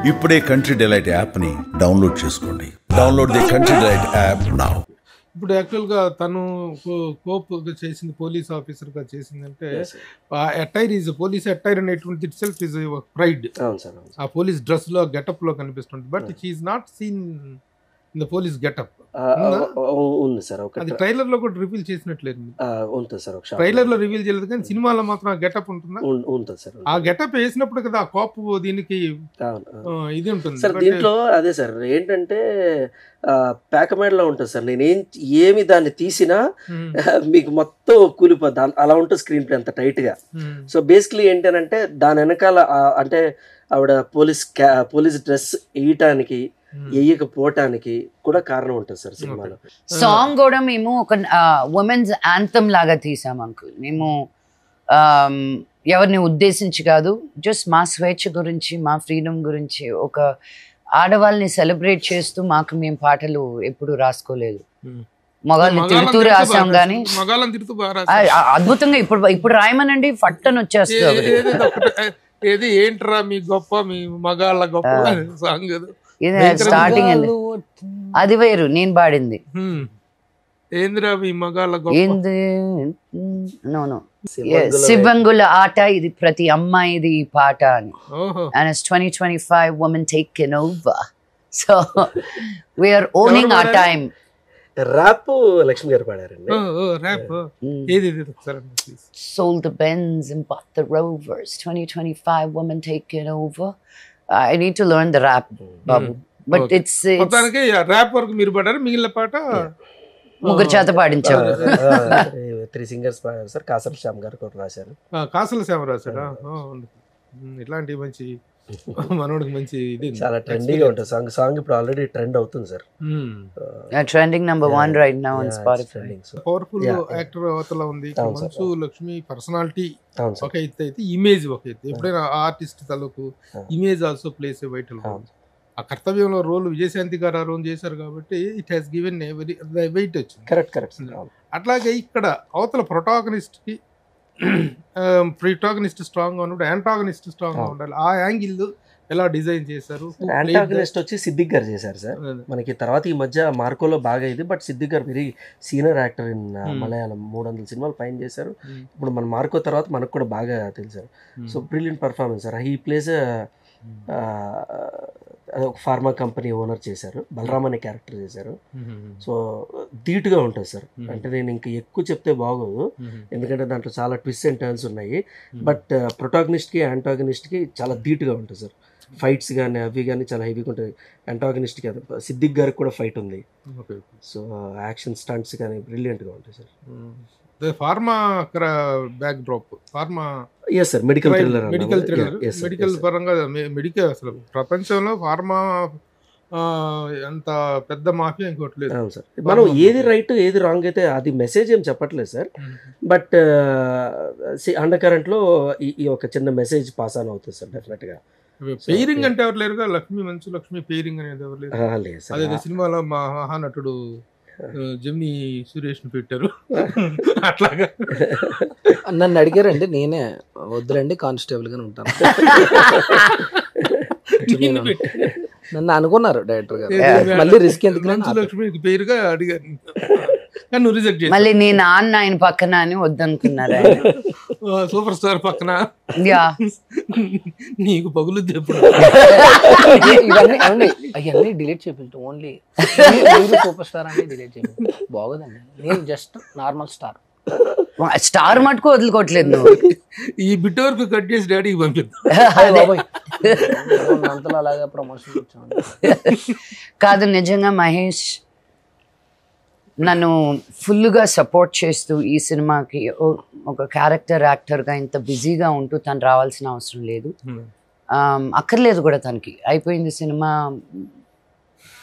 ఇప్పుడే country delight యాప్ని download చేసుకోండి. Download the country delight app now. ఇప్పుడు యాక్చువల్గా తను కోప్ చేసింది, పోలీస్ ఆఫీసర్గా చేసిందంటే అటైర్ ఈజ్ పోలీస్ అటైర్ అనేటువంటి ఇట్ సెల్ఫ్ ఈజ్ ప్రైడ్. ఆ పోలీస్ డ్రెస్లో గెటప్లో కనిపిస్తుంది. But she is not seen in the police getup. ఉంది సార్. అది ట్రైలర్ లో కూడా రివీల్ చేసినట్లేదు. ఉంటుంది సార్. ట్రైలర్ లో రివీల్ చేయలేదు కానీ సినిమాలో మాత్రం ఆ గెటప్ ఉంటుందా? ఉంటుంది సార్. ఆ గెటప్ వేసినప్పుడు కదా ఆ కోప్ దీనికి ఇది ఉంటుంది సార్. దీంట్లో అదే సార్ ఏంటంటే ప్యాకమేడ్లో ఉంటుంది సార్. ఏమి దాన్ని తీసినా మీకు మొత్తం కూలిపోద్ది, అలా ఉంటుంది స్క్రీన్ ప్లే అంత టైట్ గా. సో బేసిక్లీ ఏంటంటే దాని వెనకాల అంటే ఆవిడ పోలీస్ డ్రెస్ వేయటానికి వేయకపోవటానికి కూడా కారణం ఉంటుంది సార్ సినిమాలో. సాంగ్ కూడా మేము ఒక ఉమెన్స్ యాంథమ్ లాగా తీసాం అంకుల్. మేము ఎవరిని ఉద్దేశించి కాదు, జస్ట్ మా స్వేచ్ఛ గురించి, మా ఫ్రీడమ్ గురించి, ఒక ఆడవాళ్ళని సెలబ్రేట్ చేస్తూ మాకు మేము పాటలు ఎప్పుడు రాసుకోలేదు. మగాళ్ళని తిడుతూ రాసాం కానీ అద్భుతంగా ఇప్పుడు రాయమనండి ఫట్టని వచ్చేస్తుంది. ఏది ఏంట్రా మీ గొప్ప, మీ మగాళ్ళ గొప్ప సాంగ్ ఇది స్టార్టింగ్ అండి, అది వేరు నేను పాడింది. ఏంద్రా మీ మగాళ్ళ గొప్ప, శివంగుల ఆట ఇది, ప్రతి అమ్మాయిది ఈ పాట అని. And it's 2025 women taking over, so we are owning our time. Rap Lakshmi garu పాడారండి. ర్యాప్ ఏది sold the Benz and bought the Rovers, 2025 women taking over. I need to learn the rap, Babu. But it's మొత్తానికి rap వరకు మీరు పాడారు, మిగిలిన పాట ముగ్గురు చేత పాడించారు. 3 సింగర్స్ పాడారు సార్. కాసల శ్యామ్ గారు కూడా రాశారు. కాసల శ్యామ్ రాశారా? ఇట్లాంటి మంచి మనోడికి మంచి ఇది చాలా ట్రెండీగా ఉంటుంది సాంగ్. సాంగ్ ఇప్పుడు ఆల్రెడీ ట్రెండ్ అవుతుంది sir. Trending number 1 right now on Spotify. Powerful actor అవతల ఉంది. మంచు లక్ష్మి పర్సనాలిటీ ఒక ఎత్తు అయితే ఇమేజ్ ఒక ఎత్తు. ఎప్పుడైనా ఆర్టిస్ట్ తలకు image also plays a vital role. ఆ కర్తవ్యంలో రోల్ విజయశాంతి గారు ఆ రోల్ చేశారు కాబట్టి ఇట్ హ్యాస్ గివెన్ వెయిట్ వచ్చింది. కరెక్ట్. అట్లాగే ఇక్కడ అవతల ప్రొటాగనిస్ట్ కి ప్రిటాగనిస్ట్ స్ట్రాంగ్ గా ఉన్నప్పుడు యాంటాగనిస్ట్ స్ట్రాంగ్ గా ఉండాలి. ఆ యాంగిల్ ఎలా డిజైన్ చేశారు? యాంటాగనిస్ట్ వచ్చి సిద్దిక్ గారు చేశారు సార్. మనకి తర్వాత ఈ మధ్య మార్కోలో బాగా ఇది, బట్ సిద్దిక్ గారు very senior actor in Malayalam. 300 సినిమాలు పైన చేశారు. ఇప్పుడు మన మార్కో తర్వాత మనకు కూడా బాగా తెలిసారు. So brilliant performance sir. He plays ఒక ఫార్మా కంపెనీ ఓనర్ చేశారు. బలరామ్ అనే క్యారెక్టర్ చేశారు. సో ధీటుగా ఉంటుంది సార్. అంటే నేను ఇంకా ఎక్కువ చెప్తే బాగోదు, ఎందుకంటే దాంట్లో చాలా ట్విస్ట్ అండ్ టర్న్స్ ఉన్నాయి. బట్ ప్రొటాగనిస్ట్కి యాంటాగనిస్ట్కి చాలా ధీటుగా ఉంటుంది సార్. ఫైట్స్ కానీ అవి కానీ చాలా హెవీగా ఉంటుంది. యాంటాగనిస్ట్కి సిద్దిక్ గారికి కూడా ఫైట్ ఉంది. సో యాక్షన్ స్టంట్స్ కానీ బ్రిలియంట్గా ఉంటాయి sir. Pharma backdrop, pharma yes sir. Medical పరంగా మెడికల్ అసలు ప్రపంచంలో ఫార్మా అంత పెద్ద మాఫియా ఇంకోటి లేదు. అవును సార్. మనం ఏది రైట్ ఏది రాంగ్ అయితే అది మెసేజ్ ఏం చెప్పట్లేదు సార్. బట్ అండర్ కరెంట్ లో ఈ ఒక చిన్న మెసేజ్ పాస్ ఆన్ అవుతుంది సార్ డెఫినెట్ గా. పెయిరింగ్ అంటే ఎవరు లేరుగా, లక్ష్మి మంచు లక్ష్మి పెయిరింగ్ అనేది ఎవరు లేదు. అదే సినిమాలో మా మహానటుడు జమిని సురేష్ ని పెట్టారు. అట్లాగా నన్ను అడిగారండి, నేనే వద్దులండి కానిస్టేబుల్ గానే ఉంటాను నన్ను అనుకున్నారు డైరెక్టర్ గారు. మళ్ళీ రిస్క్ ఎందుకు లక్ష్మి పేరుగా అడిగారు, నువ్వు రిజెక్ట్ చేసి మళ్ళీ నీ నాన్న ఆయన పక్కన అని వద్దనుకున్నారు. సూపర్ స్టార్ పక్కన నీకు పగులుద్ది ఎప్పుడు. అవన్నీ డిలీట్ చేపించు. ఓన్లీ సూపర్ స్టార్ అని డిలీట్ చేపించు. బాగోదండి, నేను జస్ట్ నార్మల్ స్టార్. స్టార్ మటుకు వదులుకోవట్లేదు నువ్వు. ఈ బిట్ వరకు కట్ చేసి డాడీకి పంపిద్దాం. అంతలో అలాగా ప్రమోషన్ కాదు, నిజంగా మహేష్ నన్ను ఫుల్గా సపోర్ట్ చేస్తూ ఈ సినిమాకి ఒక క్యారెక్టర్ యాక్టర్గా ఇంత బిజీగా ఉంటూ తను రావాల్సిన అవసరం లేదు, అక్కర్లేదు కూడా. తనకి అయిపోయింది cinema,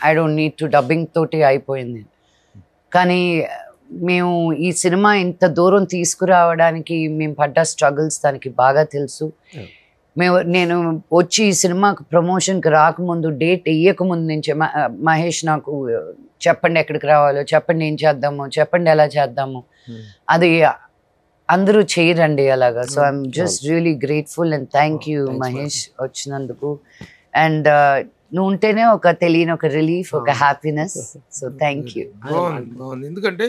I don't need to, dubbing తోటి అయిపోయింది. కానీ మేము ఈ సినిమా ఇంత దూరం తీసుకురావడానికి మేము పడ్డ స్ట్రగుల్స్ తనకి బాగా తెలుసు. నేను వచ్చి ఈ సినిమాకు ప్రమోషన్కి రాకముందు, డేట్ వేయకముందు నుంచి మహేష్ నాకు చెప్పండి ఎక్కడికి రావాలో, చెప్పండి ఏం చేద్దాము, చెప్పండి ఎలా చేద్దాము, అది అందరూ చేయరండి అలాగా. So I'm just really grateful and thank you Mahesh వచ్చినందుకు. అండ్ నువ్వు ఉంటేనే ఒక తెలియని ఒక రిలీఫ్, ఒక హ్యాపీనెస్. So thank you. బాగుంది. ఎందుకంటే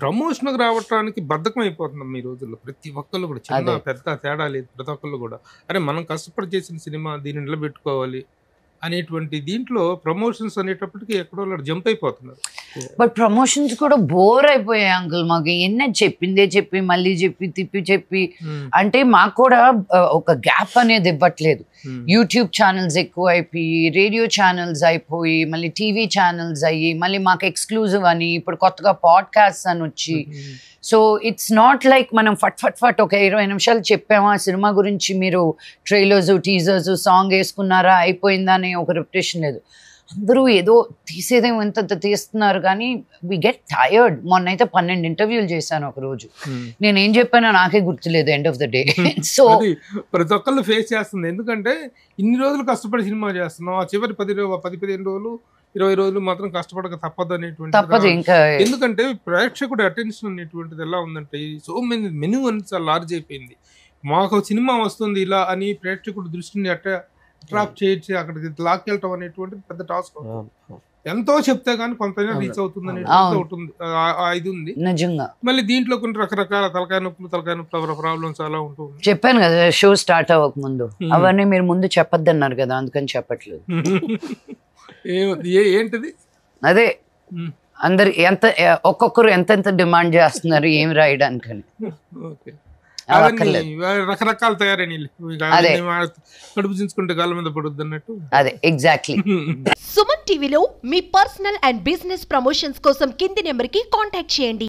ప్రమోషన్కి రావటానికి బద్ధకం అయిపోతున్నాం ఈ రోజుల్లో. ప్రతి ఒక్కళ్ళు కూడా చిన్న పెద్ద తేడా లేదు. ప్రతి ఒక్కళ్ళు కూడా అరే మనం కష్టపడి చేసిన సినిమా దీన్ని నిలబెట్టుకోవాలి అనేటువంటి దీంట్లో ప్రమోషన్స్ అనేటప్పటికి ఎక్కడో జంప్ అయిపోతున్నారు. బట్ ప్రమోషన్స్ కూడా బోర్ అయిపోయాయి అంకుల్. మాకు ఎన్న చెప్పిందే చెప్పి మళ్ళీ చెప్పి తిప్పి చెప్పి అంటే మాకు కూడా ఒక గ్యాప్ అనేది ఇవ్వట్లేదు. యూట్యూబ్ ఛానల్స్ ఎక్కువ అయిపోయి, రేడియో ఛానల్స్ అయిపోయి, మళ్ళీ టీవీ ఛానల్స్ అయ్యి, మళ్ళీ మాకు ఎక్స్క్లూజివ్ అని ఇప్పుడు కొత్తగా పాడ్కాస్ట్ అని వచ్చి, సో ఇట్స్ నాట్ లైక్ మనం ఫట్ ఒక 20 నిమిషాలు చెప్పామా సినిమా గురించి, మీరు ట్రైలర్స్ టీజర్స్ సాంగ్ వేసుకున్నారా అయిపోయిందా అనే ఒక రెప్యుటేషన్ లేదు. అందరూ ఏదో తీసేదేమో ఎంత తీస్తున్నారు కానీ వి గెట్ టయర్డ్. మొన్న అయితే 12 ఇంటర్వ్యూలు చేశాను ఒక రోజు. నేను ఏం చెప్పానో నాకే గుర్తులేదు end of the day. So ప్రతి ఒక్కళ్ళు ఫేస్ చేస్తుంది. ఎందుకంటే ఇన్ని రోజులు కష్టపడి సినిమా చేస్తున్నాం, ఆ చివరి 10-15 రోజులు 20 రోజులు మాత్రం కష్టపడక తప్పదు అనేటువంటి. ఇంకా ఎందుకంటే ప్రేక్షకుడు అటెన్షన్ అనేటువంటిది ఎలా ఉందంటే సో మెనూ అని చాలా లార్జ్ అయిపోయింది. మాకు సినిమా వస్తుంది ఇలా అని ప్రేక్షకుడు దృష్టిని అట్రాక్ట్ చేయించి అక్కడికి లాక్కెళ్ళటం అనేటువంటిది పెద్ద టాస్క్. ఎంతో చెప్తే గానీ కొంతైనా రీచ్ అవుతుంది అనేది ఉంటుంది. ఇది ఉంది నిజంగా. మళ్ళీ దీంట్లో కొన్ని రకరకాల తలకాయ నొప్పులు ప్రాబ్లమ్స్ అలా ఉంటుంది. చెప్పాను కదా షో స్టార్ట్ అవ్వక ముందు, అవన్నీ మీరు ముందు చెప్పొద్దన్నారు కదా, అందుకని చెప్పట్లేదు. ఏంటిది అదే అందరు ఒక్కొక్కరు ఎంత డిమాండ్ చేస్తున్నారు ఏం రాయడానికని. రకరకాల తయారైన కడుపు చించుకుంటే కాళ్ళ మీద పడుద్ది అన్నట్టు. అదే ఎగ్జాక్ట్లీ. సుమన్ టీవీలో మీ పర్సనల్ అండ్ బిజినెస్ ప్రమోషన్స్ కోసం కింది నెంబర్కి కాంటాక్ట్ చేయండి.